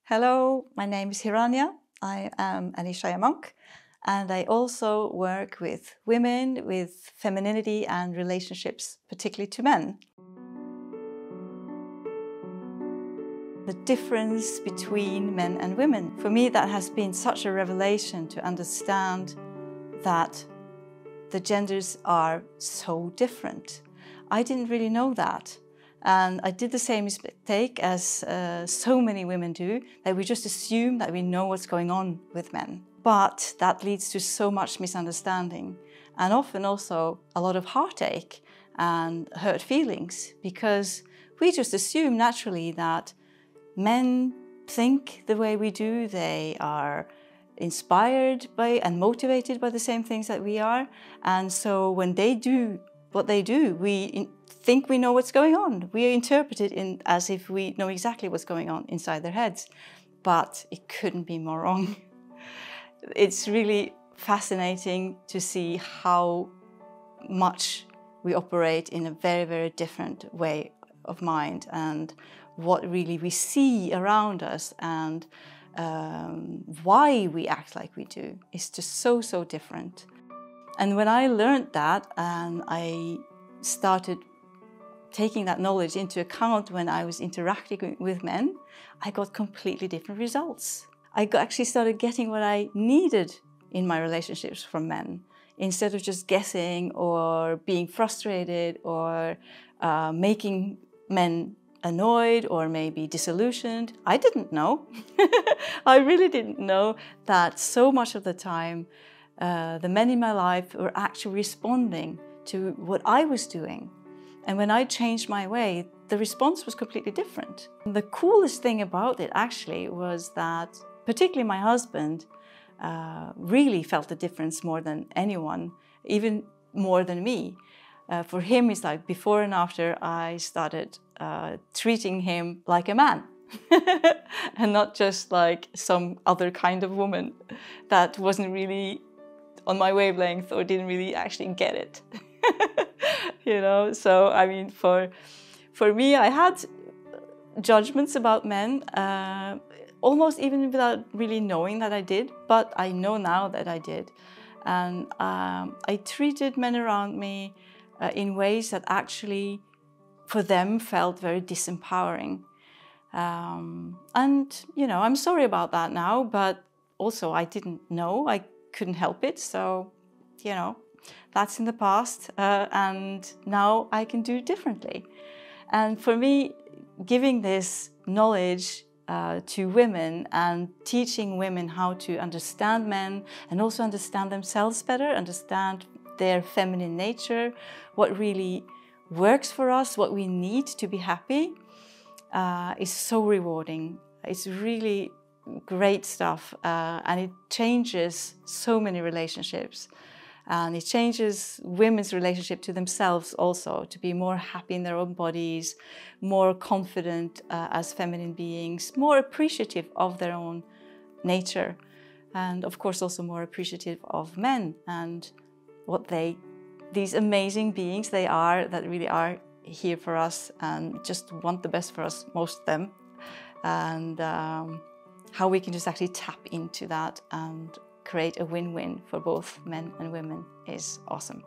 Hello, my name is Hiranya. I am an Ishaya monk, and I also work with women, with femininity and relationships, particularly to men. The difference between men and women. For me, that has been such a revelation to understand that the genders are so different. I didn't really know that. And I did the same mistake as so many women do, that we just assume that we know what's going on with men. But that leads to so much misunderstanding and often also a lot of heartache and hurt feelings, because we just assume naturally that men think the way we do. They are inspired by and motivated by the same things that we are. And so when they do what they do, we think we know what's going on. We interpret it as if we know exactly what's going on inside their heads. But it couldn't be more wrong. It's really fascinating to see how much we operate in a very, very different way of mind, and what really we see around us, and why we act like we do is just so, so different. And when I learned that and I started taking that knowledge into account when I was interacting with men, I got completely different results. I actually started getting what I needed in my relationships from men, instead of just guessing or being frustrated or making men annoyed or maybe disillusioned. I didn't know. I really didn't know that so much of the time the men in my life were actually responding to what I was doing. And when I changed my way, the response was completely different. And the coolest thing about it actually was that, particularly my husband, really felt the difference more than anyone, even more than me. For him, it's like before and after I started treating him like a man. And not just like some other kind of woman that wasn't really on my wavelength or didn't really actually get it. You know, so I mean, for me, I had judgments about men, almost even without really knowing that I did, but I know now that I did. And I treated men around me in ways that actually, for them, felt very disempowering. And, you know, I'm sorry about that now, but also I didn't know, I couldn't help it. So, you know, that's in the past, and now I can do it differently. And for me, giving this knowledge to women and teaching women how to understand men and also understand themselves better, understand their feminine nature, what really works for us, what we need to be happy, is so rewarding. It's really great stuff, and it changes so many relationships. And it changes women's relationship to themselves also, to be more happy in their own bodies, more confident as feminine beings, more appreciative of their own nature, and of course also more appreciative of men and what these amazing beings they are, that really are here for us and just want the best for us, most of them. And how we can just actually tap into that and create a win-win for both men and women is awesome.